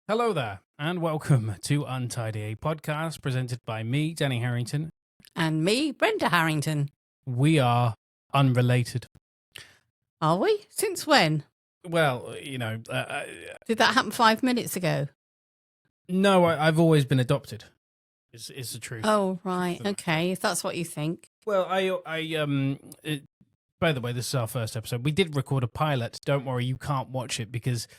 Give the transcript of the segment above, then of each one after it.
Hello there, and welcome to Untidy, a podcast presented by me, Danny Harrington. And me, Brenda Harrington. We are unrelated. Are we? Since when? Well, Did that happen 5 minutes ago? No, I've always been adopted. Is the truth. Oh, right. Okay, if that's what you think. Well, by the way, this is our first episode. We did record a pilot. Don't worry, you can't watch it because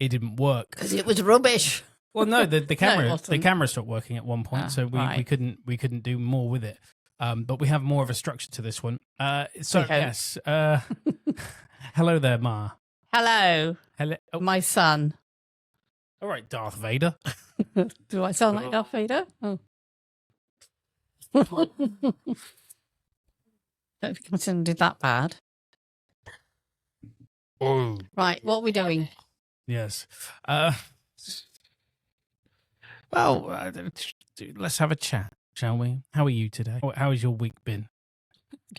it didn't work. Because it was rubbish. Well, no, the camera No, the camera stopped working at one point, so we couldn't do more with it. But we have more of a structure to this one. Yes. Hello there, Ma. Hello. Hello. Oh, My son. all right, Darth Vader. Do I sound like Darth Vader? Oh. Don't think I sounded that bad. Oh. Right, what are we doing? Yes. Let's have a chat, shall we? How are you today? How has your week been?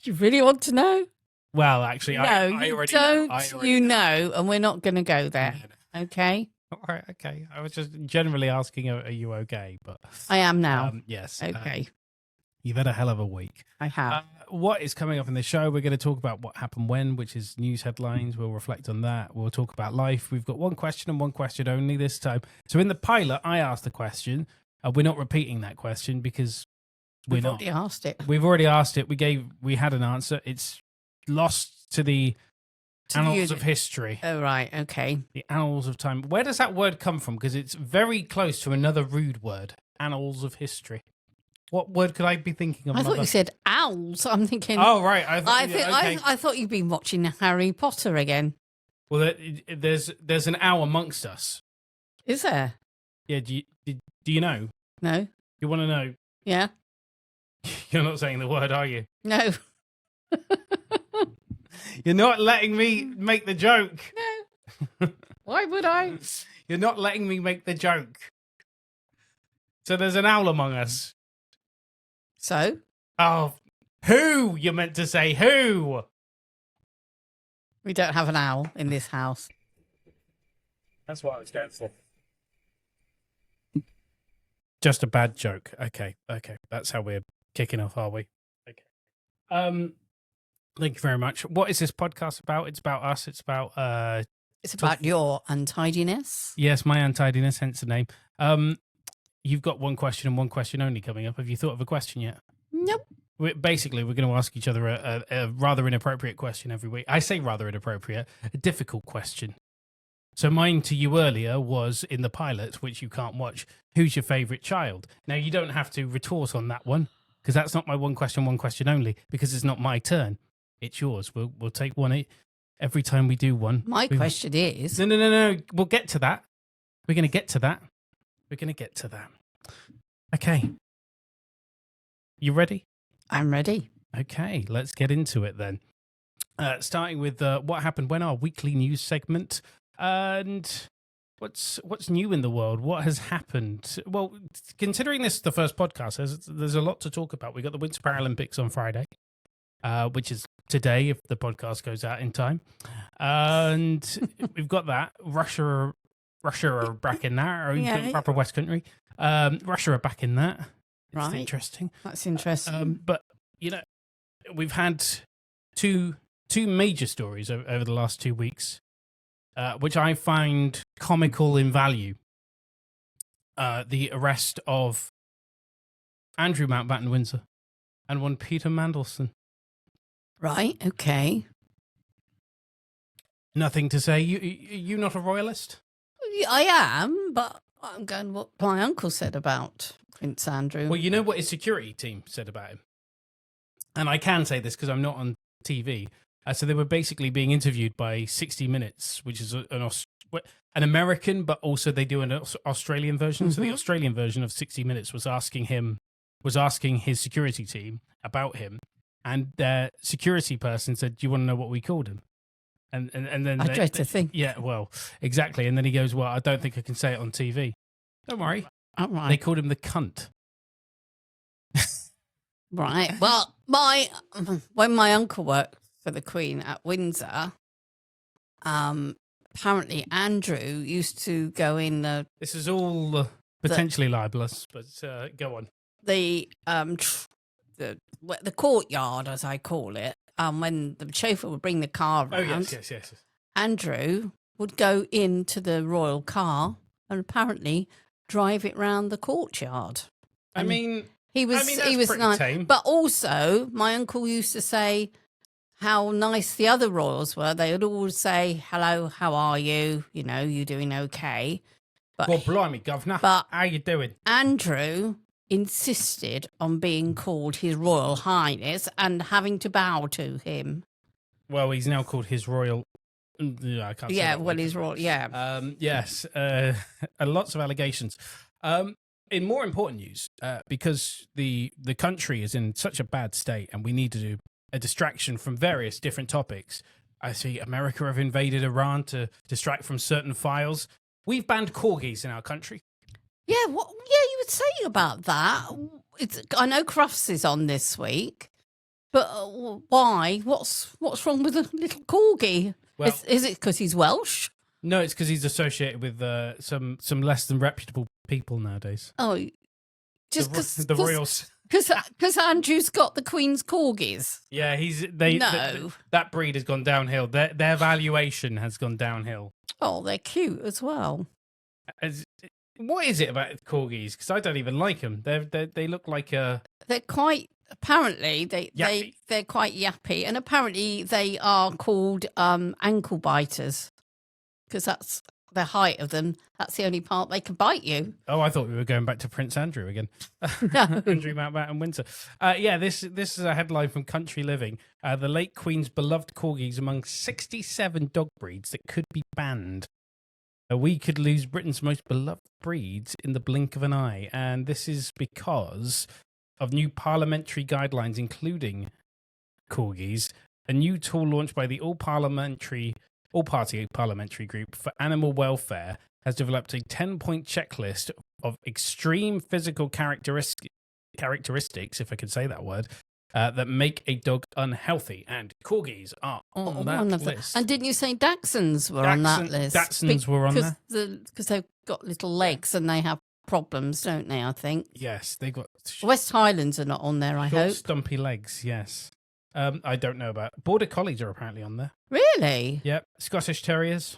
You really want to know? Well, actually, No, I you already don't. know. I already You know, and we're not going to go there. Okay? All right, okay. I was just generally asking, are you okay? But I am now. yes. Okay. You've had a hell of a week. I have. What is coming up in the show? We're going to talk about what happened when, which is news headlines. We'll reflect on that. We'll talk about life. We've got one question and one question only this time. So in the pilot, I asked the question. We're not repeating that question because We've already asked it. We've already asked it. We had an answer. It's lost to the annals of history. Oh, right. Okay. The annals of time. Where does that word come from? Because it's very close to another rude word. Annals of history. What word could I be thinking of? I thought you said owls. I'm thinking. Oh, right. I thought you'd been watching Harry Potter again. Well, there's an owl amongst us. Is there? Yeah. Do you know? No. You want to know? Yeah. You're not saying the word, are you? No. You're not letting me make the joke. No. Why would I? You're not letting me make the joke. So there's an owl among us. So? Oh, who? You meant to say who? We don't have an owl in this house. That's what I was going for. Just a bad joke. Okay. That's how we're kicking off, are we? Okay. Thank you very much. What is this podcast about? It's about us. It's about It's about your untidiness. Yes, my untidiness, hence the name. You've got one question and one question only coming up. Have you thought of a question yet? Nope. We're going to ask each other a rather inappropriate question every week. I say rather inappropriate, a difficult question. So mine to you earlier was in the pilot, which you can't watch. Who's your favourite child? Now, you don't have to retort on that one, because that's not my one question only, because it's not my turn. It's yours. We'll take one every time we do one. My question is... No. We'll get to that. We're going to get to that. Okay. You ready? I'm ready. Okay, let's get into it then. Starting with what happened when, our weekly news segment. And what's new in the world? What has happened? Well, considering this is the first podcast, there's a lot to talk about. We got the Winter Paralympics on Friday, which is today if the podcast goes out in time. And we've got that. Russia are back in that, or proper West Country. Russia are back in that. It's interesting. That's interesting. But we've had two major stories over the last 2 weeks, which I find comical in value. The arrest of Andrew Mountbatten Windsor and one Peter Mandelson. Right. Okay. Nothing to say. You not a royalist? I am, but I'm going what my uncle said about Prince Andrew. Well, you know what his security team said about him? And I can say this because I'm not on TV. So they were basically being interviewed by 60 Minutes, which is an American, but also they do an Australian version. Mm-hmm. So the Australian version of 60 Minutes was asking his security team about him. And their security person said, "Do you want to know what we called him?" And then I dread to think. Yeah, well, exactly. And then he goes, "Well, I don't think I can say it on TV." Don't worry. All right. They called him the cunt. Right. Well, when my uncle worked for the Queen at Windsor, apparently Andrew used to go in This is all potentially libelous, but go on. the courtyard, as I call it. When the chauffeur would bring the car around, yes. Andrew would go into the royal car and apparently drive it round the courtyard. I mean, he was pretty nice, tame. but also my uncle used to say how nice the other royals were. They would always say, "Hello, how are you? You know, you doing okay?" But well, blimey, governor, how you doing? Andrew insisted on being called His Royal Highness and having to bow to him. Well, he's now called His Royal. I can't. Yeah, well, His Royal. Yeah. Yes. Lots of allegations. In more important news, because the country is in such a bad state, and we need to do a distraction from various different topics. I see America have invaded Iran to distract from certain files. We've banned corgis in our country. Yeah, you were saying about that. I know Crufts is on this week, but why? What's wrong with a little corgi? Well, is it because he's Welsh? No, it's because he's associated with some less than reputable people nowadays. Oh, just because the royals. Because Andrew's got the Queen's corgis. Yeah, that breed has gone downhill. Their valuation has gone downhill. Oh, they're cute as well. What is it about corgis? Because I don't even like them. They look like a. They're quite. Apparently, they're quite yappy, and apparently they are called ankle biters because that's the height of them. That's the only part they can bite you. Oh, I thought we were going back to Prince Andrew again. No. Andrew Mountbatten Windsor. This is a headline from Country Living. The late Queen's beloved corgis among 67 dog breeds that could be banned. We could lose Britain's most beloved breeds in the blink of an eye. And this is because of new parliamentary guidelines, including corgis, a new tool launched by the all-party parliamentary group for animal welfare has developed a 10-point checklist of extreme physical characteristics, if I could say that word, that make a dog unhealthy. And corgis are on that list. And didn't you say Dachshunds were on that list? Dachshunds were on there. Because they've got little legs and they have problems, don't they, I think? Yes, they've got... West Highlands are not on there, I hope. Stumpy legs, yes. I don't know about... Border Collies are apparently on there. Really? Yep. Scottish Terriers.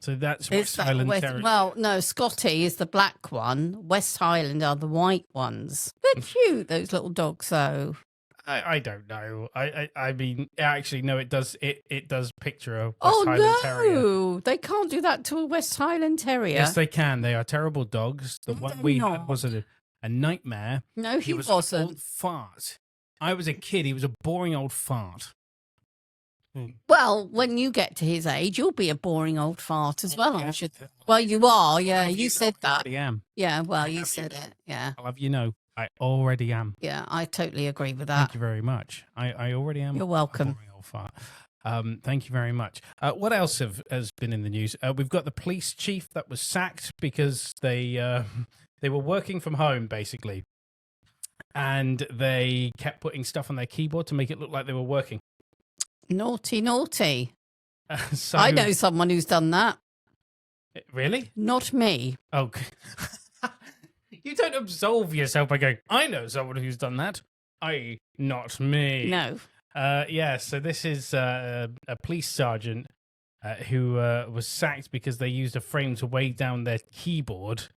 So that's West Highland Terrier. Well, no, Scotty is the black one. West Highland are the white ones. They're cute, those little dogs, though. I don't know. I mean, actually, no, it does. It does picture a West Highland Terrier. Oh, no. They can't do that to a West Highland Terrier. Yes, they can. They are terrible dogs. The one we had was a nightmare. No, he was wasn't. An old fart. I was a kid. He was a boring old fart. Well, when you get to his age, you'll be a boring old fart as well, I should. Well, you are, yeah. You said that. I am. Yeah, well, you said it, yeah. I'll have you know, I already am. Yeah, I totally agree with that. Thank you very much. I already am. You're welcome. A boring old fart. Thank you very much. What else has been in the news? We've got the police chief that was sacked because they were working from home, basically. And they kept putting stuff on their keyboard to make it look like they were working. Naughty, naughty. So, I know someone who's done that. Really? Not me. Oh, you don't absolve yourself by going, I know someone who's done that. Not me. No. Yeah, so this is a police sergeant who was sacked because they used a frame to weigh down their keyboard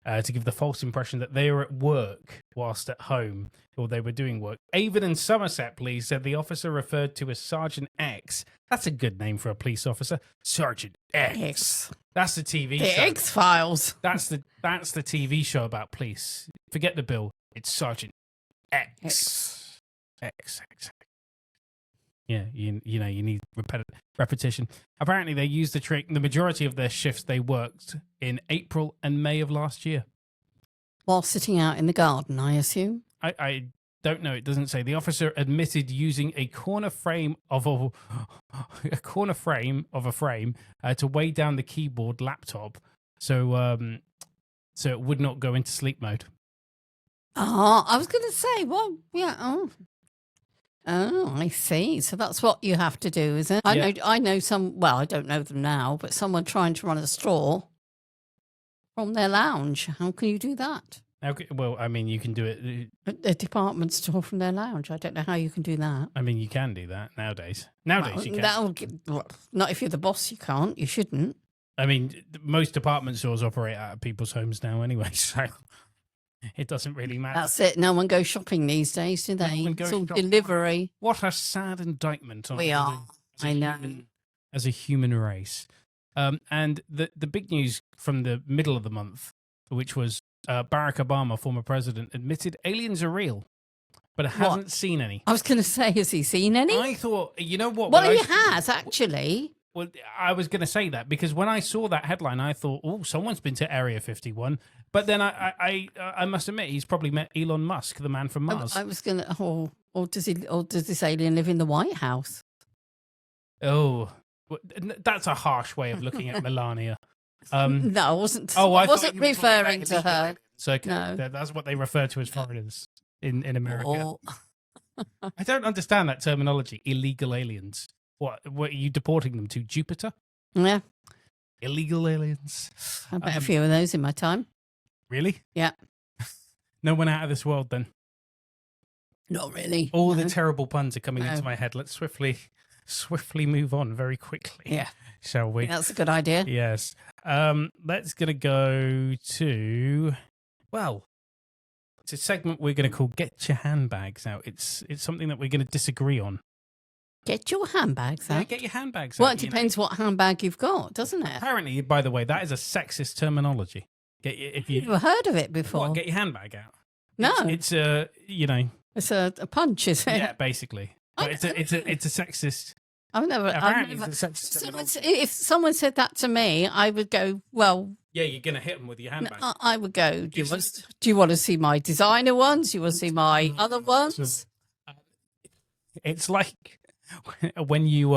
to give the false impression that they were at work whilst at home, or they were doing work. Avon and Somerset Police said the officer referred to as Sergeant X. That's a good name for a police officer. Sergeant X. That's the TV show. The X-Files. That's the TV show about police. Forget the bill. It's Sergeant X. X. Yeah, you know, you need repetition. Apparently, they used the trick. The majority of their shifts they worked in April and May of last year. While sitting out in the garden, I assume? I don't know. It doesn't say. The officer admitted using a corner frame of a frame to weigh down the keyboard laptop, so it would not go into sleep mode. Oh, I was going to say, well, yeah. Oh. Oh, I see. So that's what you have to do, is it? I know some, well, I don't know them now, but someone trying to run a straw from their lounge. How can you do that? Okay, well, I mean, you can do it. A department store from their lounge. I don't know how you can do that. I mean, you can do that nowadays. Nowadays, you can. Not if you're the boss, you can't. You shouldn't. I mean, most department stores operate out of people's homes now anyway, so it doesn't really matter. That's it. No one goes shopping these days, do they? It's all delivery. What a sad indictment on we are. I know. As a human race. And the big news from the middle of the month, which was Barack Obama, former president, admitted aliens are real, but hasn't seen any. I was going to say, has he seen any? I thought, you know what? Well, he has, actually. Well, I was going to say that because when I saw that headline, I thought, oh, someone's been to Area 51. But then I must admit, he's probably met Elon Musk, the man from Mars. I was going to, or does this alien live in the White House? Oh, that's a harsh way of looking at Melania. No, I wasn't. Oh, I wasn't referring to her. So no. That's what they refer to as foreigners in America. I don't understand that terminology. Illegal aliens. What are you deporting them to? Jupiter? Yeah. Illegal aliens. I bet a few of those in my time. Really? Yeah. No one out of this world then? Not really. All the terrible puns are coming into my head. Let's swiftly move on very quickly. Yeah. Shall we? That's a good idea. Let's gonna go to, well, it's a segment we're gonna call Get Your Handbags Out. It's something that we're gonna disagree on. Get your handbags out? Yeah, get your handbags out. Well, it depends what handbag you've got, doesn't it? Apparently, by the way, that is a sexist terminology. If you've never heard of it before. What, get your handbag out? No. It's a, It's a punch, is it? Yeah, basically. But it's a sexist. Apparently it's a sexist terminology. If someone said that to me, I would go, well... Yeah, you're going to hit them with your handbag. I would go, do you want to see my designer ones? Do you want to see my other ones? It's like when you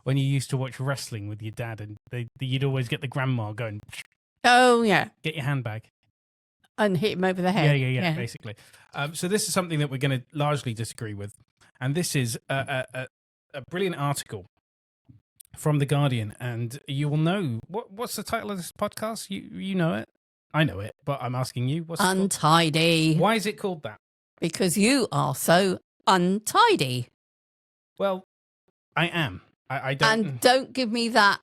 used to watch wrestling with your dad and you'd always get the grandma going, oh, yeah. Get your handbag. And hit him over the head. Yeah, basically. So this is something that we're going to largely disagree with. And this is a brilliant article from The Guardian. And you will know, what's the title of this podcast? You know it. I know it, but I'm asking you. What's Untidy. Why is it called that? Because you are so untidy. Well, I am. I don't. And don't give me that.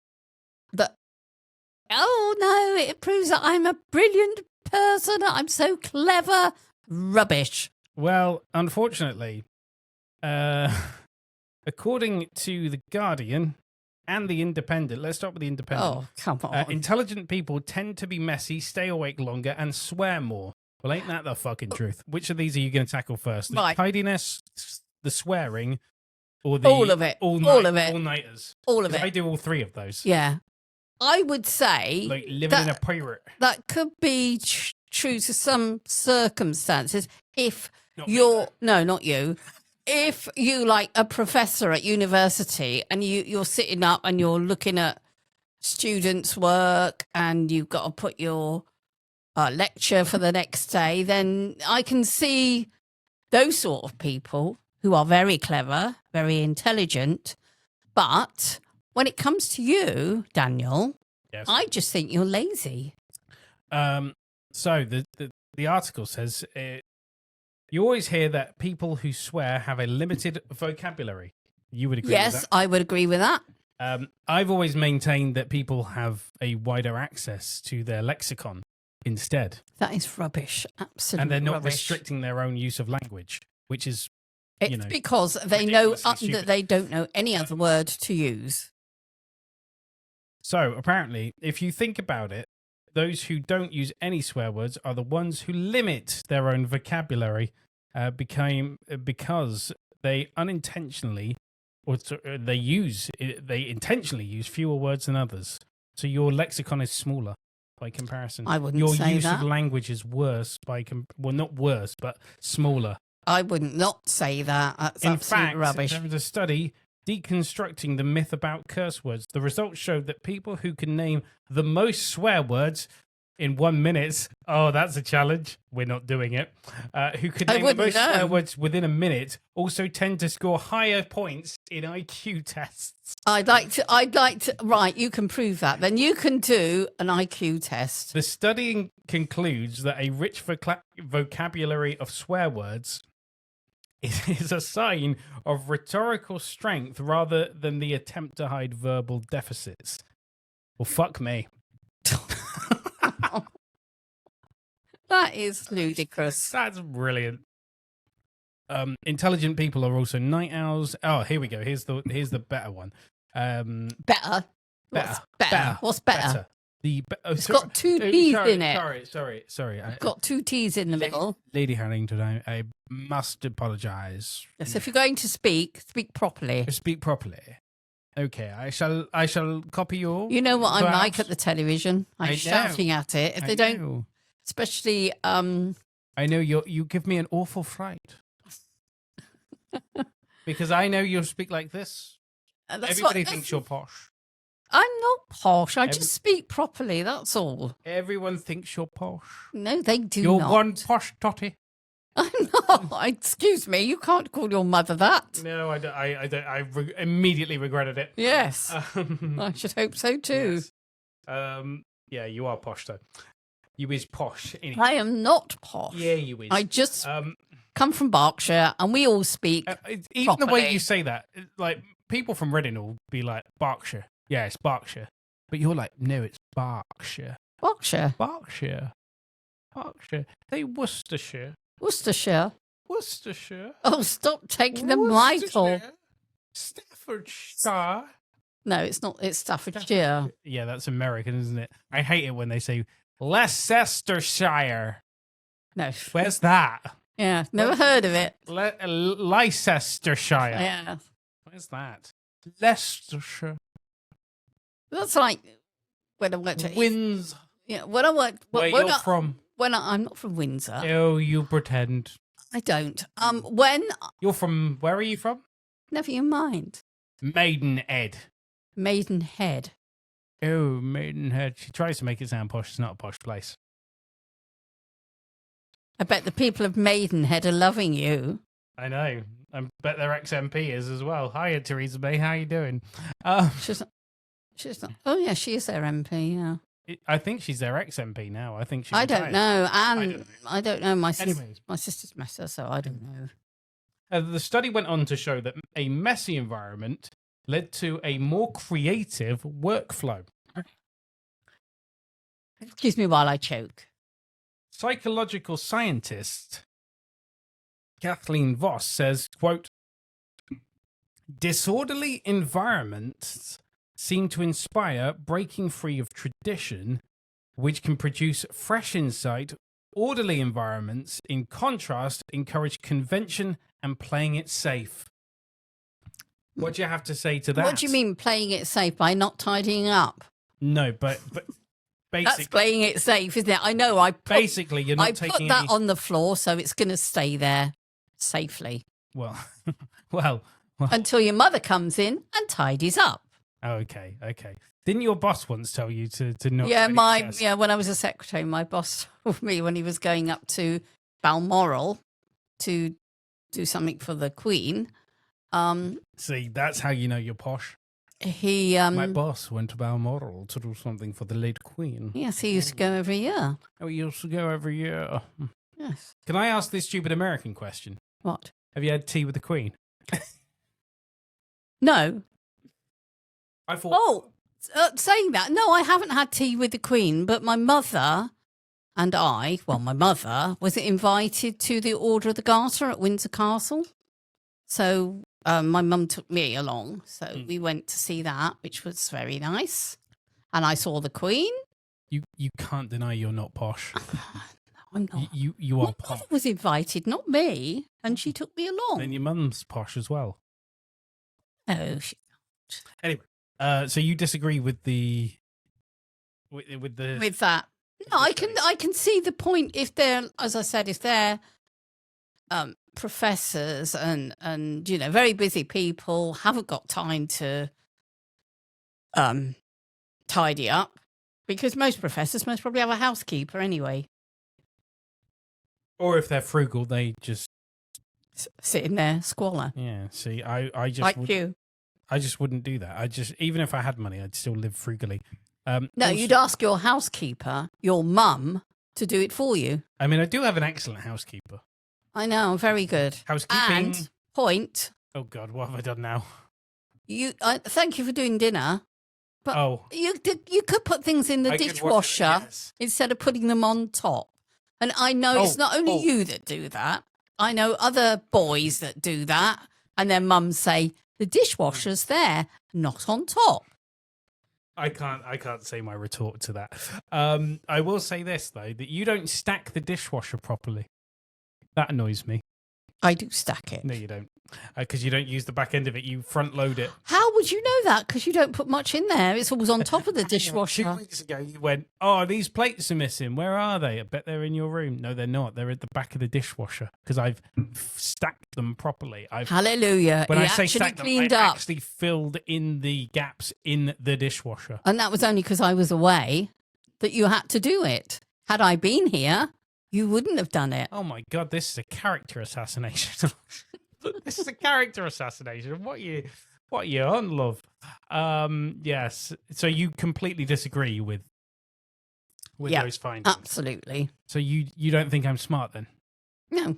Oh, no, it proves that I'm a brilliant person. I'm so clever. Rubbish. Well, unfortunately, according to The Guardian and The Independent, let's start with The Independent. Oh, come on. Intelligent people tend to be messy, stay awake longer, and swear more. Well, ain't that the fucking truth? Which of these are you going to tackle first? The tidiness, the swearing, or the all of it? All of it. All-nighters. All of it. I do all three of those. Yeah. I would say... Like living in a pirate. That could be true to some circumstances if not you're... No, not you. If you like a professor at university and you're sitting up and you're looking at students' work and you've got to put your lecture for the next day, then I can see those sort of people who are very clever, very intelligent. But when it comes to you, Daniel, yes. I just think you're lazy. So the article says... you always hear that people who swear have a limited vocabulary. You would agree with that? Yes, I would agree with that. I've always maintained that people have a wider access to their lexicon instead. That is rubbish. Absolutely. And they're not rubbish. restricting their own use of language, which is, it's because they know that they don't know any other word to use. So apparently, if you think about it, those who don't use any swear words are the ones who limit their own vocabulary because they unintentionally, they intentionally use fewer words than others. So your lexicon is smaller by comparison. I wouldn't your say that. Your use of language is worse well, not worse, but smaller. I would not say that. That's absolute rubbish. There was a study deconstructing the myth about curse words. The results showed that people who can name the most swear words in 1 minute. Oh, that's a challenge. We're not doing it. Who could name the most swear words within a minute also tend to score higher points in IQ tests. I'd like to. Right, you can prove that. Then you can do an IQ test. The study concludes that a rich vocabulary of swear words is a sign of rhetorical strength rather than the attempt to hide verbal deficits. Well, fuck me. That is ludicrous. That's brilliant. Intelligent people are also night owls. Oh, here we go. Here's the better one. Better. What's better? What's better? It's got two T's in it. Sorry. It's got two T's in the middle. Lady Harrington, I must apologise. Yes, if you're going to speak properly. Speak properly. Okay, I shall copy you. You know what I'm like at the television. I'm shouting at it. If they don't, especially. I know you give me an awful fright because I know you'll speak like this. Everybody thinks you're posh. I'm not posh. I just speak properly. That's all. Everyone thinks you're posh. No, they do you're not. You're one posh totty. I'm not. Excuse me. You can't call your mother that. No, I don't. I immediately regretted it. Yes. I should hope so too. Yes. Yeah, you are posh though. You is posh. Anyway. I am not posh. Yeah, you is. I just come from Berkshire, and we all speak. Even properly. The way you say that, like people from Reading will be like Berkshire. Yeah, it's Berkshire. But you're like, no, it's Berkshire. Berkshire. Say Worcestershire. Worcestershire. Oh, stop taking the mic off. Staffordshire. No, it's not. It's Staffordshire. Yeah, that's American, isn't it? I hate it when they say Leicestershire. No. Where's that? Yeah, never heard of it. Leicestershire. Yeah. Where's that? Leicestershire. That's like when I worked at Windsor. Yeah, when I worked. Where you're from? I'm not from Windsor. Oh, you pretend. I don't. When you're from, where are you from? Never you mind. Maidenhead. Maidenhead. Oh, Maidenhead. She tries to make it sound posh. It's not a posh place. I bet the people of Maidenhead are loving you. I know. I bet their ex-MP is as well. Hiya, Theresa May. How you doing? She's not. Oh yeah, she is their MP. Yeah. I think she's their ex-MP now. I think she. I don't know, and I don't know. My Anyways. sister's met her, so I don't know. The study went on to show that a messy environment led to a more creative workflow. Excuse me while I choke. Psychological scientist Kathleen Voss says, quote, disorderly environments seem to inspire breaking free of tradition, which can produce fresh insight. Orderly environments, in contrast, encourage convention and playing it safe. What do you have to say to that? What do you mean playing it safe by not tidying up? No, but basically, that's playing it safe, isn't it? I know. Basically, you're not taking. I put that on the floor, so it's going to stay there safely. Well, until your mother comes in and tidies up. Okay. Didn't your boss once tell you to not? Yeah, when I was a secretary, my boss told me when he was going up to Balmoral to do something for the Queen. See, that's how you know you're posh. My boss went to Balmoral to do something for the late Queen. Yes, he used to go every year. Oh, he used to go every year. Yes. Can I ask this stupid American question? What? Have you had tea with the Queen? No. I thought. Oh, saying that, no, I haven't had tea with the Queen, but my mother and my mother was invited to the Order of the Garter at Windsor Castle. So my mum took me along. So we went to see that, which was very nice. And I saw the Queen. You can't deny you're not posh. I'm not. You are posh. My mother was invited, not me, and she took me along. And your mum's posh as well. No, she's not. Anyway. So you disagree with the with that? No, I can see the point if they're, as I said, if they're professors and very busy people, haven't got time to tidy up. Because most professors most probably have a housekeeper anyway. Or if they're frugal, they just sitting there squalor. Yeah. See, I just I just wouldn't do that. Even if I had money, I'd still live frugally. No, also, you'd ask your housekeeper, your mum, to do it for you. I mean, I do have an excellent housekeeper. I know, very good. Housekeeping. And point. Oh God, what have I done now? Thank you for doing dinner. But you could put things in the dishwasher instead of putting them on top. And I know it's not only you that do that. I know other boys that do that. And their mums say, the dishwasher's there, not on top. I can't say my retort to that. I will say this, though, that you don't stack the dishwasher properly. That annoys me. I do stack it. No, you don't. Because you don't use the back end of it. You front load it. How would you know that? Because you don't put much in there. It's always on top of the dishwasher. 2 weeks ago, you went, these plates are missing. Where are they? I bet they're in your room. No, they're not. They're at the back of the dishwasher because I've stacked them properly. Hallelujah. When I say stacked them, I actually filled in the gaps in the dishwasher. And that was only because I was away that you had to do it. Had I been here, you wouldn't have done it. Oh, my God. This is a character assassination. This is a character assassination. What you on, love? Yes. So you completely disagree with those findings? Absolutely. So you don't think I'm smart then? No.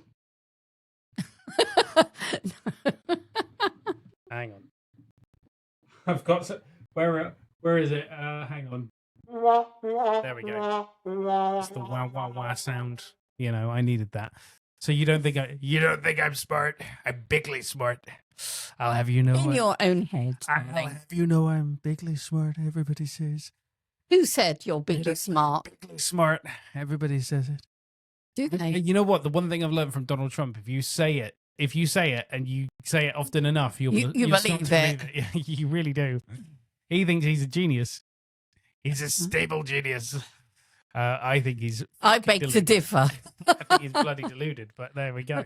Hang on. I've got where is it? Hang on. There we go. It's the wah sound. I needed that. So you don't think I'm smart? I'm bigly smart. I'll have you know. In your own head. I'll have you know I'm bigly smart. Everybody says. Who said you're bigly smart? Bigly smart. Everybody says it. Do they? You know what? The one thing I've learned from Donald Trump: if you say it and you say it often enough, you'll believe it. You really do. He thinks he's a genius. He's a stable genius. I think he's. I beg to differ. I think he's bloody deluded, but there we go.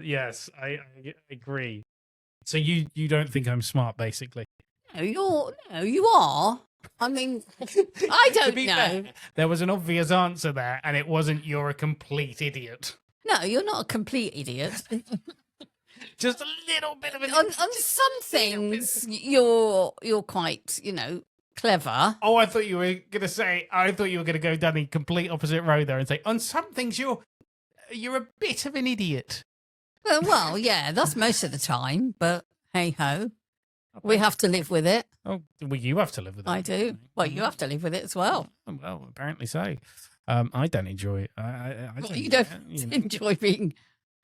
Yes, I agree. So you don't think I'm smart, basically? No, you are. I mean, I don't know. Fair, there was an obvious answer there, and it wasn't. You're a complete idiot. No, you're not a complete idiot. Just a little bit of an. On some things, you're quite, clever. Oh, I thought you were going to go down the complete opposite road there and say, on some things you're a bit of an idiot. Well, yeah, that's most of the time, but hey ho, we have to live with it. Oh, well, you have to live with it. I do. Well, you have to live with it as well. Well, apparently so. I don't enjoy it. You don't enjoy being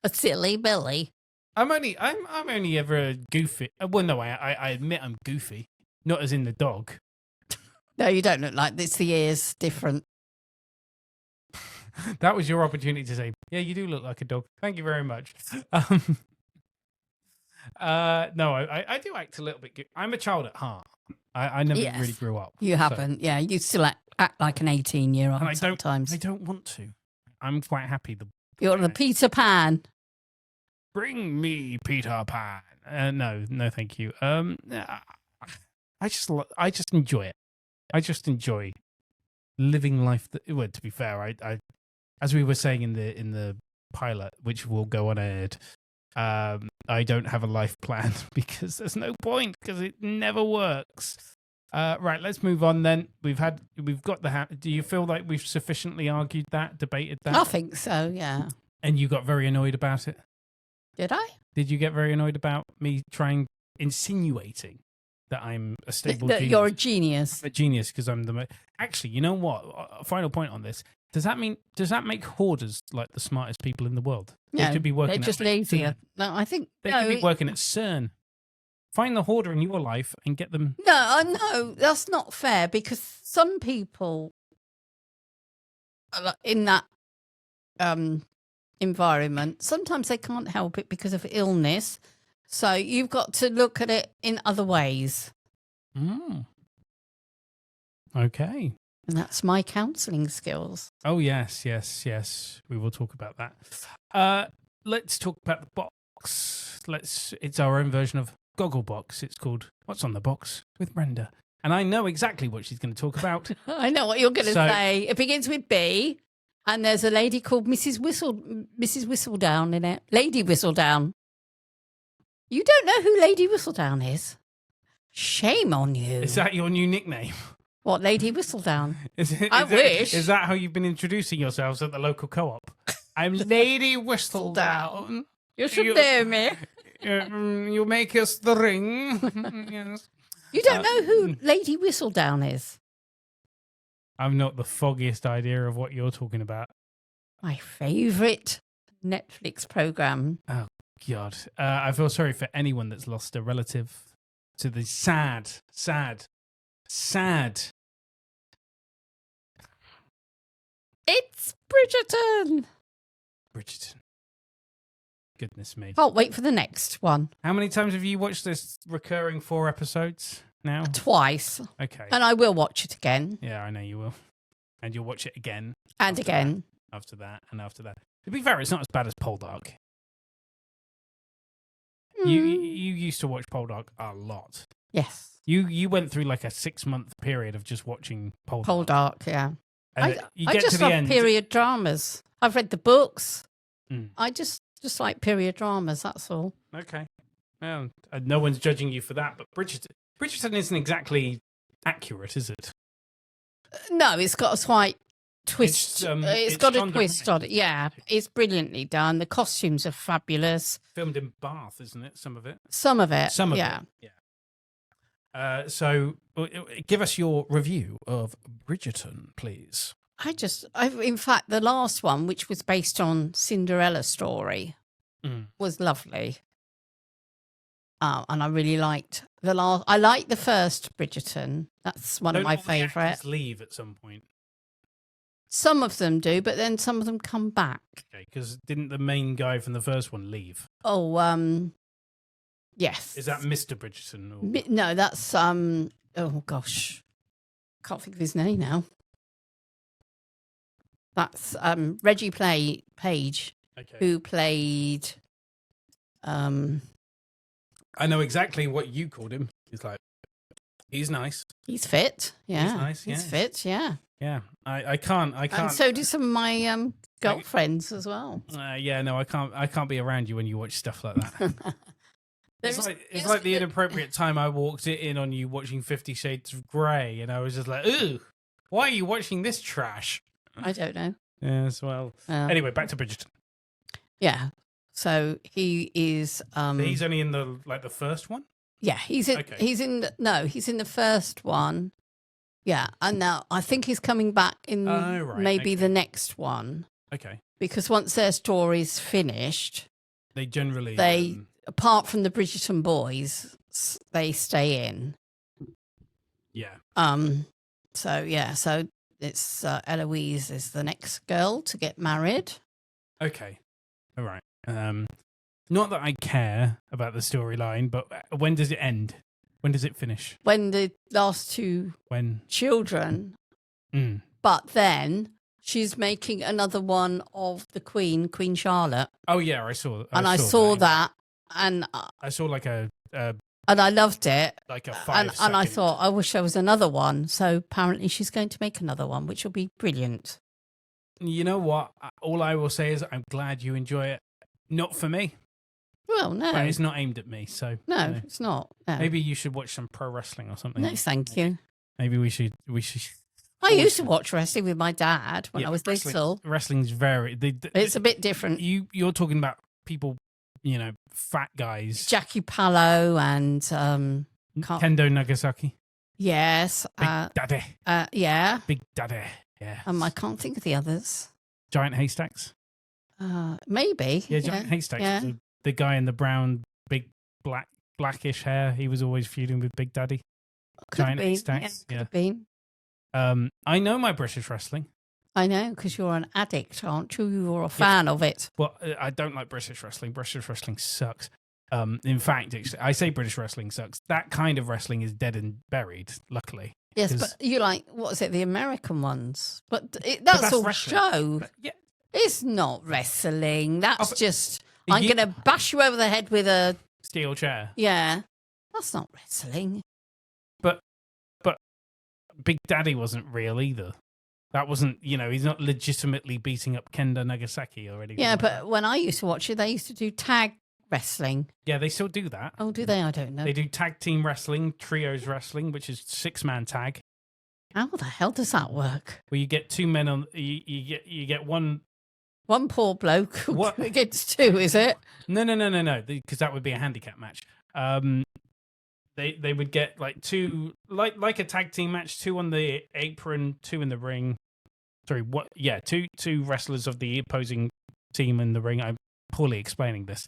a silly Billy. I'm only ever goofy. Well, no, I admit I'm goofy, not as in the dog. No, you don't look like this. The ears different. That was your opportunity to say, yeah, you do look like a dog. Thank you very much. No, I do act a little bit. I'm a child at heart. I never really grew up. You haven't. Yeah, you still act like an 18-year-old sometimes. I don't want to. I'm quite happy. You're the Peter Pan. Bring me Peter Pan. No, thank you. I just enjoy it. I just enjoy living life. Well, to be fair, I as we were saying in the pilot, which will go unaired, I don't have a life plan because there's no point because it never works. Right, let's move on then. We've got the. Do you feel like we've sufficiently argued that, debated that? I think so. Yeah. And you got very annoyed about it. Did I? Did you get very annoyed about me insinuating that I'm a stable genius? You're a genius. I'm a genius because I'm the Actually, you know what? A final point on this. Does that make hoarders like the smartest people in the world? No, they could be working. They're just lazier. No, I think they could be working at CERN. Find the hoarder in your life and get them. No, that's not fair because some people in that environment, sometimes they can't help it because of illness. So you've got to look at it in other ways. Okay. And that's my counselling skills. Oh, yes. We will talk about that. Let's talk about the box. It's our own version of Gogglebox. It's called What's on the Box with Brenda and I know exactly what she's going to talk about. I know what you're going to say. It begins with B, and there's a lady called Mrs. Whistledown in it. Lady Whistledown. You don't know who Lady Whistledown is? Shame on you. Is that your new nickname? What, Lady Whistledown? I wish. Is that how you've been introducing yourselves at the local co-op? I'm Lady Whistledown. You should know me. You make us the ring. Yes. You don't know who Lady Whistledown is? I've not the foggiest idea of what you're talking about. My favourite Netflix programme. Oh, God. I feel sorry for anyone that's lost a relative to the sad. It's Bridgerton. Goodness me. Can't wait for the next one. How many times have you watched this recurring 4 episodes now? Twice. Okay. And I will watch it again. Yeah, I know you will. And you'll watch it again. And again. After that, and after that. To be fair, it's not as bad as Poldark. You used to watch Poldark a lot. Yes. You went through like a 6-month period of just watching Poldark. Poldark, yeah. And I just love period dramas. I've read the books. I just like period dramas, that's all. Okay. Well, no one's judging you for that, but Bridgerton isn't exactly accurate, is it? No, it's got a slight twist. It's got a twist on it. Yeah, it's brilliantly done. The costumes are fabulous. Filmed in Bath, isn't it? Some of it. Some of it. Yeah. So, give us your review of Bridgerton, please. In fact, the last one, which was based on Cinderella story, was lovely. And I really liked the last. I liked the first Bridgerton. That's one of my favourites. Leave at some point. Some of them do, but then some of them come back. Okay, because didn't the main guy from the first one leave? Oh, yes. Is that Mr. Bridgerton? Or... No, that's oh gosh, can't think of his name now. That's Reggie Page, who played. I know exactly what you called him. He's nice. He's fit. Yeah, he's nice. He's fit. Yeah. Yeah, I can't. And so do some of my girlfriends as well. Yeah, no, I can't be around you when you watch stuff like that. It's like the inappropriate time I walked in on you watching 50 Shades of Grey, and I was just like, ooh, why are you watching this trash? I don't know. Yes, well. Anyway, back to Bridgerton. Yeah. So he is. He's only in the first one. Yeah, he's in. Okay. He's in the first one. Yeah, and now I think he's coming back in maybe the next one. Okay. Because once their story's finished, they generally apart from the Bridgerton boys, they stay in. Yeah. So it's Eloise is the next girl to get married. Okay. All right. Not that I care about the storyline, but when does it end? When does it finish? When the last two children. But then she's making another one of the Queen Charlotte. Oh yeah, I saw that. And I saw like a and I loved it. Like a 5 second. And I thought, I wish there was another one. So apparently she's going to make another one, which will be brilliant. You know what? All I will say is I'm glad you enjoy it. Not for me. Well, no. But it's not aimed at me, so... No, it's not. No. Maybe you should watch some pro wrestling or something. No, thank you. Maybe we should... I used to watch wrestling with my dad when I was little. Wrestling's very... It's a bit different. You're talking about people, fat guys. Jackie Pallo and... Kendo Nagasaki. Yes. Big Daddy. Yeah. Big Daddy, yeah. I can't think of the others. Giant Haystacks? Maybe. Yeah, Giant Haystacks. Yeah. The guy in the brown, big, blackish hair. He was always feuding with Big Daddy. Giant Haystacks. Yeah, could have been. I know my British wrestling. I know, because you're an addict, aren't you? You're a fan of it. Well, I don't like British wrestling. British wrestling sucks. In fact, I say British wrestling sucks. That kind of wrestling is dead and buried, luckily. Yes, but you like, what is it, the American ones? But that's all wrestling. Show. Yeah. It's not wrestling. That's just, I'm going to bash you over the head with a... steel chair. Yeah. That's not wrestling. But Big Daddy wasn't real either. That wasn't, he's not legitimately beating up Kendo Nagasaki or anything. Yeah, but when I used to watch it, they used to do tag wrestling. Yeah, they still do that. Oh, do they? I don't know. They do tag team wrestling, trios wrestling, which is 6-man tag. How the hell does that work? Where you get 2 men on, you get one poor bloke against 2, is it? No, because that would be a handicap match. They would get like 2, like a tag team match, 2 on the apron, 2 in the ring. Sorry, what? Yeah, two wrestlers of the opposing team in the ring. I'm poorly explaining this.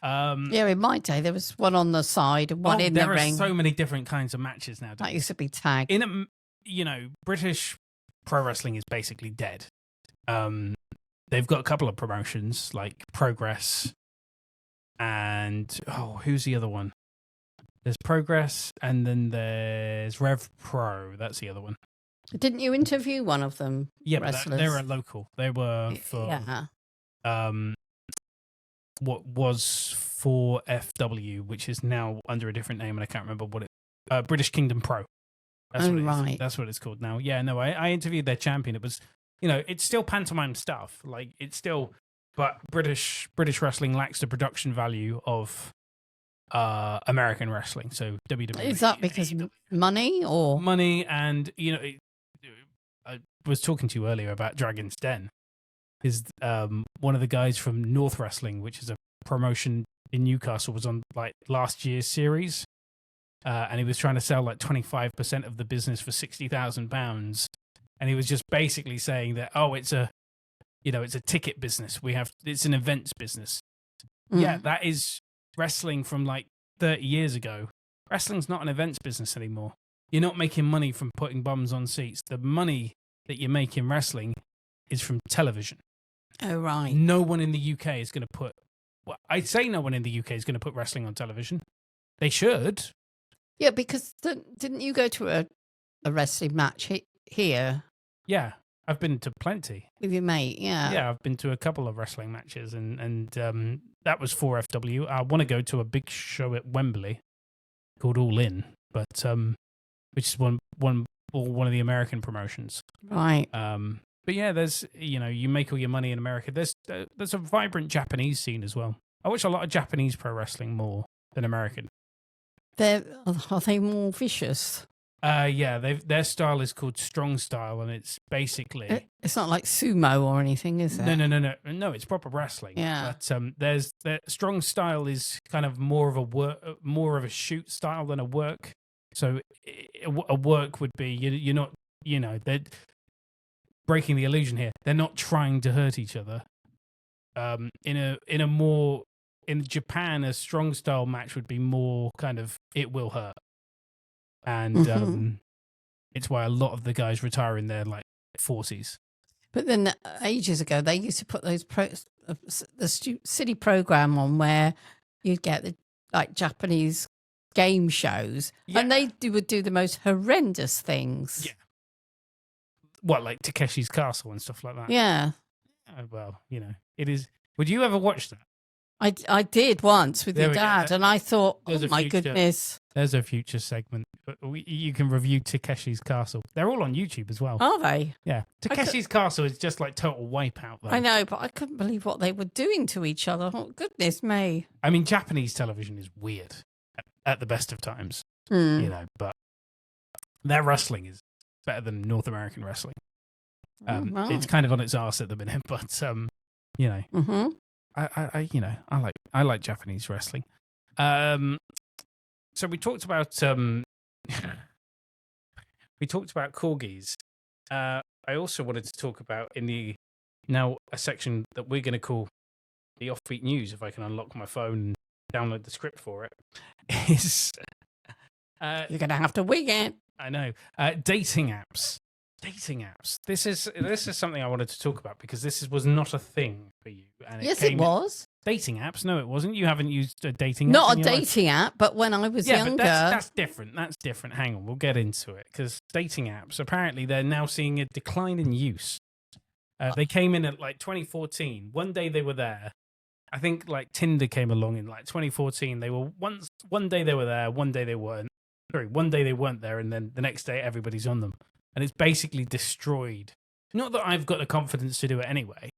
Yeah, in my day, there was one on the side and one in the ring. There are so many different kinds of matches now. That used to be tag. British pro wrestling is basically dead. They've got a couple of promotions like Progress and who's the other one? There's Progress and then there's Rev Pro. That's the other one. Didn't you interview one of them? Yeah, but they were local. They were for what was for FW, which is now under a different name, and I can't remember what it. British Kingdom Pro. That's what it is. That's what it's called now. Yeah, no, I interviewed their champion. It was, it's still pantomime stuff. Like it's still, but British wrestling lacks the production value of American wrestling. So WWE. Is that because money or money? And I was talking to you earlier about Dragon's Den. Is one of the guys from North Wrestling, which is a promotion in Newcastle, was on like last year's series. And he was trying to sell like 25% of the business for £60,000, and he was just basically saying that it's a ticket business. It's an events business. Yeah, that is wrestling from like 30 years ago. Wrestling's not an events business anymore. You're not making money from putting bums on seats. The money that you make in wrestling is from television. Oh right. No one in the UK is going to put. Well, I'd say no one in the UK is going to put wrestling on television. They should. Yeah, because didn't you go to a wrestling match here? Yeah, I've been to plenty. With your mate, yeah. Yeah, I've been to a couple of wrestling matches, and that was for FW. I want to go to a big show at Wembley called All In, but which is one of the American promotions. Right. But yeah, there's you make all your money in America. There's a vibrant Japanese scene as well. I watch a lot of Japanese pro wrestling more than American. Are they more vicious? Yeah, their style is called strong style, and it's basically it's not like sumo or anything, is it? No, it's proper wrestling. Yeah, but there's strong style is kind of more of a shoot style than a work. So a work would be you're not they're breaking the illusion here. They're not trying to hurt each other. In Japan, a strong style match would be more kind of it will hurt. And it's why a lot of the guys retire in their like 40s. But then ages ago, they used to put those the city program on where you'd get the like Japanese game shows, and they would do the most horrendous things. Yeah. What, like Takeshi's Castle and stuff like that? Yeah. Well, it is. Would you ever watch that? I did once with your dad, and I thought, my goodness. There's a future segment. You can review Takeshi's Castle. They're all on YouTube as well. Are they? Yeah. Takeshi's Castle is just like total wipeout, though. I know, but I couldn't believe what they were doing to each other. Oh, goodness me. I mean, Japanese television is weird at the best of times, but their wrestling is better than North American wrestling. It's kind of on its arse at the minute, but Mm-hmm. I like Japanese wrestling. So we talked about corgis. I also wanted to talk about a section that we're going to call the offbeat news. If I can unlock my phone and download the script for it, is you're going to have to wing it. I know. Dating apps. This is something I wanted to talk about because this was not a thing for you. And it was. Dating apps? No, it wasn't. You haven't used a dating app. Not a dating app, but when I was younger. But that's different. That's different. Hang on, we'll get into it because dating apps, apparently they're now seeing a decline in use. They came in at like 2014. One day they were there. I think like Tinder came along in like 2014. They were one day they were there, one day they weren't. Sorry, one day they weren't there, and then the next day everybody's on them. and it's basically destroyed. Not that I've got the confidence to do it anyway,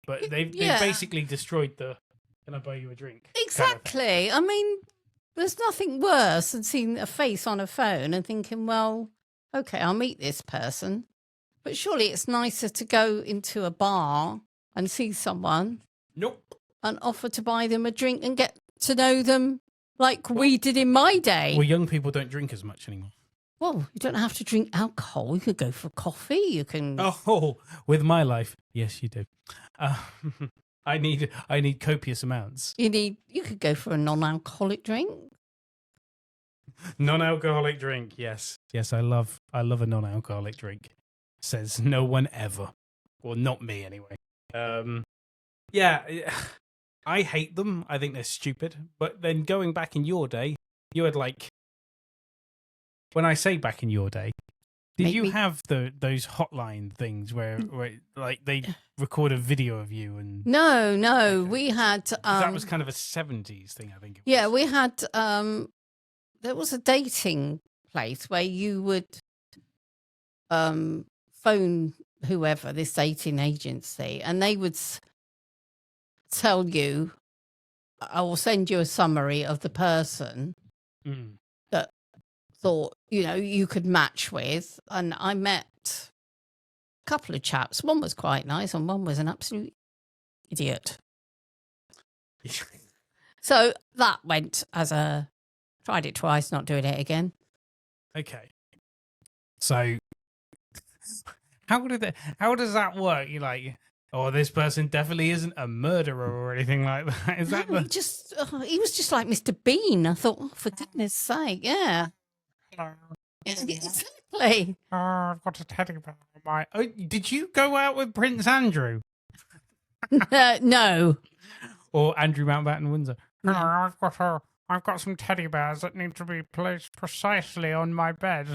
but they've basically destroyed the "can I buy you a drink?" Exactly. Kind of I mean, there's nothing worse than seeing a face on a phone and thinking, well, okay, I'll meet this person. But surely it's nicer to go into a bar and see someone. Nope. And offer to buy them a drink and get to know them like we did in my day. Well, young people don't drink as much anymore. Well, you don't have to drink alcohol. You could go for coffee. You can. Oh, with my life, yes, you do. I need copious amounts. You could go for a non-alcoholic drink. Non-alcoholic drink, yes. I love a non-alcoholic drink. Says no one ever. Well, not me anyway. Yeah, I hate them. I think they're stupid. But then going back in your day, you had like, when I say back in your day, did you have those hotline things where like they record a video of you and? No, we had. That was kind of a 70s thing, I think. It was. Yeah, we had. There was a dating place where you would phone whoever, this dating agency, and they would tell you, I will send you a summary of the person that thought, you could match with. And I met a couple of chaps. One was quite nice and one was an absolute idiot. So that went tried it twice, not doing it again. Okay. So how does that work? You're like, oh, this person definitely isn't a murderer or anything like that. Is that he was just like Mr. Bean. I thought, oh, for goodness sake, yeah. Hello. Exactly. Oh, I've got a teddy bear on my. Oh, did you go out with Prince Andrew? No. Or Andrew Mountbatten Windsor? Hello, I've got some teddy bears that need to be placed precisely on my bed.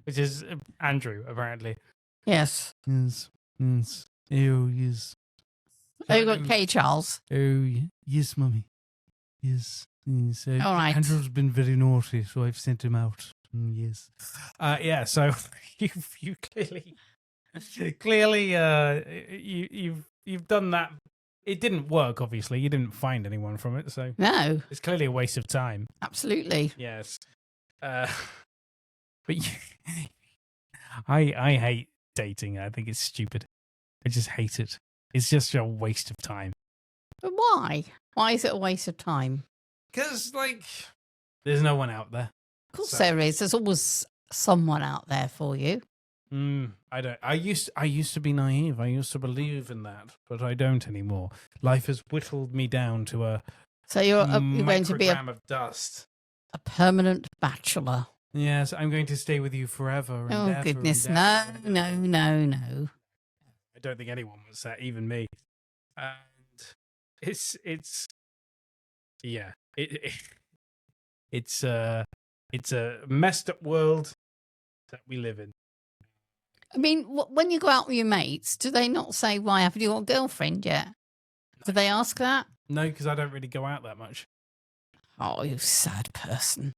Which is Andrew, apparently. Yes. Yes. Oh, yes. Oh, you got K. Charles. Oh, yes, Mummy. Yes. All right. Andrew's been very naughty, so I've sent him out. Yes. Yeah. So you clearly, you've done that. It didn't work. Obviously, you didn't find anyone from it, so no, it's clearly a waste of time. Absolutely. Yes. But I hate dating. I think it's stupid. I just hate it. It's just a waste of time. But why? Why is it a waste of time? Because, there's no one out there. Of course there is. There's always someone out there for you. I don't. I used to be naive. I used to believe in that, but I don't anymore. Life has whittled me down to a. So you're going to be of dust. A permanent bachelor. Yes, I'm going to stay with you forever. And oh ever goodness, and ever. No. I don't think anyone was that, even me. And it's a messed up world that we live in. I mean, when you go out with your mates, do they not say, "Why haven't you got a girlfriend yet?" Do they ask that? No, because I don't really go out that much. Oh, you sad person.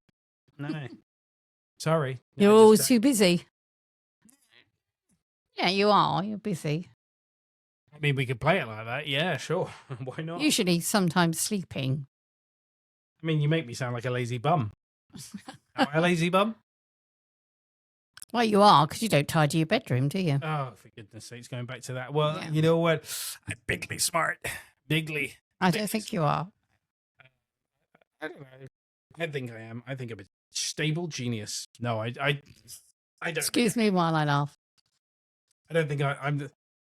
No. Sorry. You're always too busy. Yeah, you are. You're busy. I mean, we could play it like that. Yeah, sure. Why not? Usually, sometimes sleeping. I mean, you make me sound like a lazy bum. Am I a lazy bum? Well, you are, because you don't tidy your bedroom, do you? Oh, for goodness sakes, going back to that. Well, You know what? I'm bigly smart. Bigly. I don't think you are. I don't know. I think I am. I think I'm a stable genius. No, I don't. Excuse me while I laugh. I don't think I'm.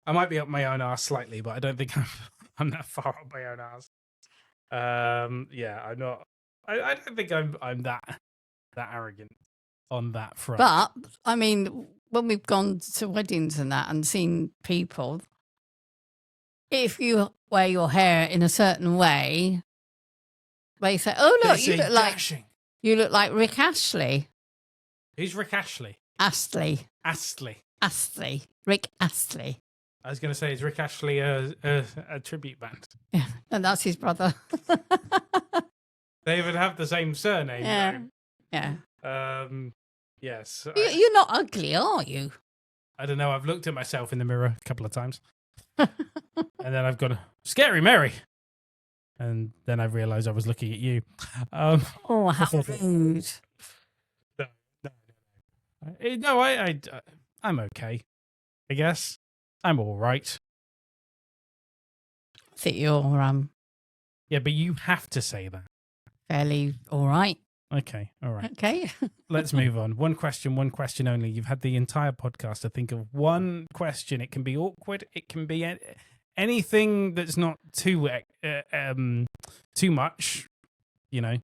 I might be up my own arse slightly, but I don't think I'm that far up my own arse. Yeah, I'm not. I don't think I'm that arrogant on that front. But I mean, when we've gone to weddings and that and seen people, if you wear your hair in a certain way, they say, "Oh look, you look like Rick Astley." Who's Rick Astley? Astley. Rick Astley. I was going to say, is Rick Astley a tribute band? Yeah, and that's his brother. They even have the same surname. Yeah. Though. Yeah. Yes. You're not ugly, are you? I don't know. I've looked at myself in the mirror a couple of times. And then I've gone, scary Mary. And then I realised I was looking at you. Oh, how rude. No, I'm okay. I guess. I'm all right. I think you're Yeah, but you have to say that. fairly all right. Okay, all right. Okay. Let's move on. One question only. You've had the entire podcast to think of one question. It can be awkward. It can be anything that's not too much, you know.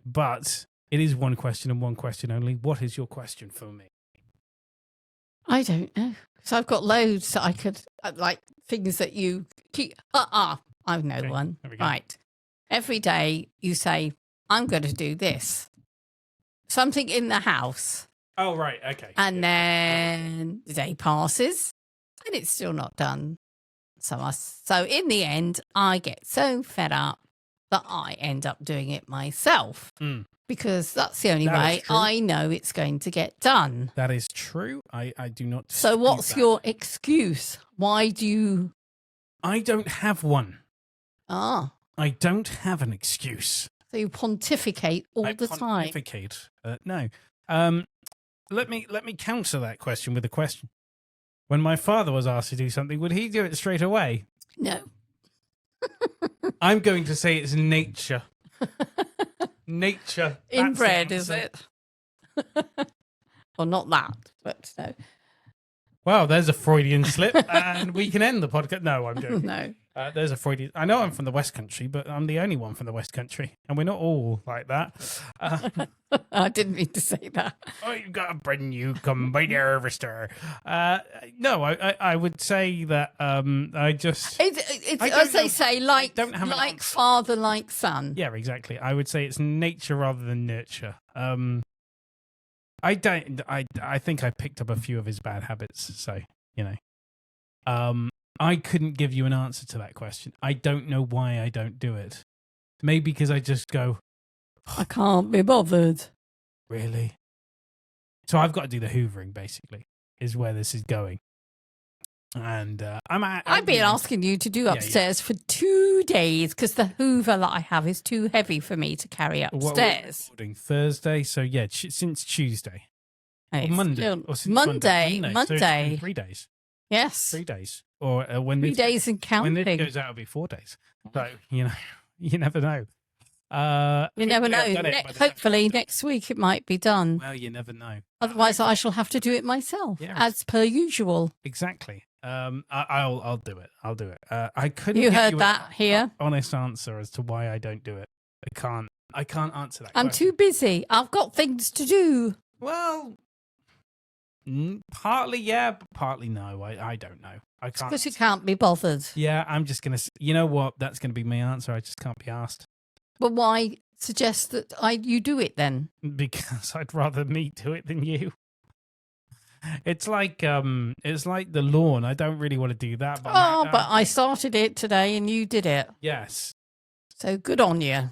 But it is one question and one question only. What is your question for me? I don't know. So I've got loads that I could, like things that you keep. I know Okay, one. there we go. Right. Every day you say, I'm going to do this. Something in the house. Oh, right. Okay. And then the day passes and it's still not done. So in the end, I get so fed up that I end up doing it myself. Because that's the only way I know it's going to get done. That is true. I do not. So what's your excuse? Why do you... I don't have one. Ah. I don't have an excuse. So you pontificate all the time. Pontificate. No. Let me counter that question with a question. When my father was asked to do something, would he do it straight away? No. I'm going to say it's nature. Nature. Inbred, is it? Well, not that, but no. Wow, there's a Freudian slip, and we can end the podcast. No, I'm joking. No. There's a Freudian. I know I'm from the West Country, but I'm the only one from the West Country, and we're not all like that. I didn't mean to say that. Oh, you got a brand new combined harvester. No, I would say that I just. It's as they say, like father, like son. Yeah, exactly. I would say it's nature rather than nurture. I think I picked up a few of his bad habits, so you know. I couldn't give you an answer to that question. I don't know why I don't do it. Maybe because I just go, I can't be bothered. Really? So I've got to do the hoovering, basically, is where this is going. And I've been asking you to do upstairs for 2 days because the Hoover that I have is too heavy for me to carry upstairs. Thursday, so yeah, since Tuesday. Or Monday. Monday. So 3 days. Yes. 3 days. Or when 3 days and counting. When this goes out, it'll be 4 days. So, you know, you never know. You never know. Hopefully next week it might be done. Well, you never know. Otherwise, I shall have to do it myself, as per usual. Exactly. I'll do it. I'll do it. I couldn't. You heard that here. Honest answer as to why I don't do it. I can't answer that. I'm too busy. I've got things to do. Well, partly yeah, but partly no. I don't know. I can't. Because you can't be bothered. Yeah, I'm just gonna. You know what? That's gonna be my answer. I just can't be asked. But why suggest that you do it then? Because I'd rather me do it than you. It's like the lawn. I don't really want to do that. But but I started it today and you did it. Yes. So good on you.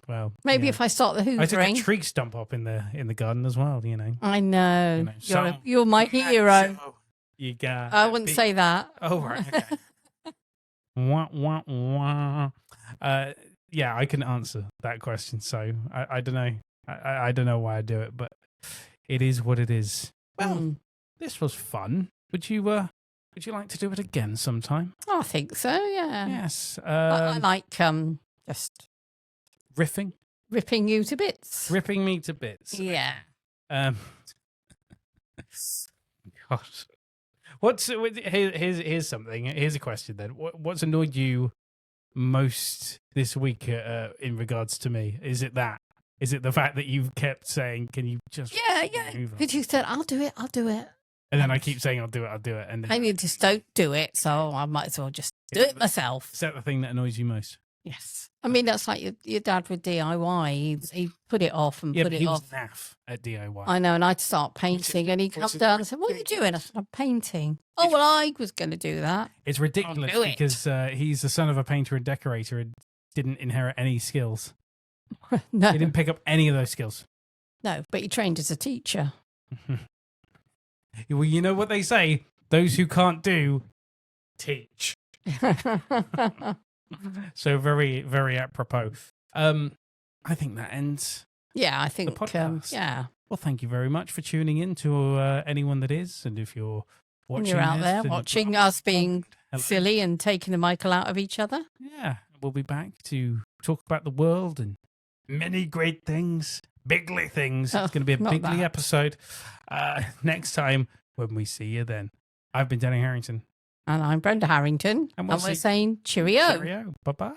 Well, maybe if I start the hoovering. I took a tree stump up in the garden as well. You know. I know. You're my hero. You got. I wouldn't say that. Oh right. Okay. Wah, wah, wah. Yeah, I can answer that question. So I don't know. I don't know why I do it, but it is what it is. Well, this was fun. Would you like to do it again sometime? I think so. Yeah. Yes. I like just ripping you to bits. Ripping me to bits. Yeah. Gosh. Here's something. Here's a question then. What's annoyed you most this week in regards to me? Is it that? Is it the fact that you've kept saying, can you just... Yeah. Because you said, I'll do it. And then I keep saying, I'll do it. And then... Maybe you just don't do it, so I might as well just do it myself. Is that the thing that annoys you most? Yes. I mean, that's like your dad with DIY. He put it off and put it off. Yeah, he was naff at DIY. I know, and I'd start painting, and he'd come down and say, what are you doing? I said, I'm painting. Oh, well, I was going to do that. It's ridiculous because he's the son of a painter and decorator and didn't inherit any skills. No. He didn't pick up any of those skills. No, but you trained as a teacher. Well, you know what they say: those who can't do, teach. So very, very apropos. I think that ends. Yeah, I think. The podcast. Yeah. Well, thank you very much for tuning in to anyone that is, and if you're watching, you're out there watching us being silly and taking the Michael out of each other. Yeah, we'll be back to talk about the world and many great things, bigly things. It's going to be a bigly episode next time when we see you then. I've been Daniel Harrington. And I'm Brenda Harrington. And we're saying cheerio. Cheerio. Bye-bye.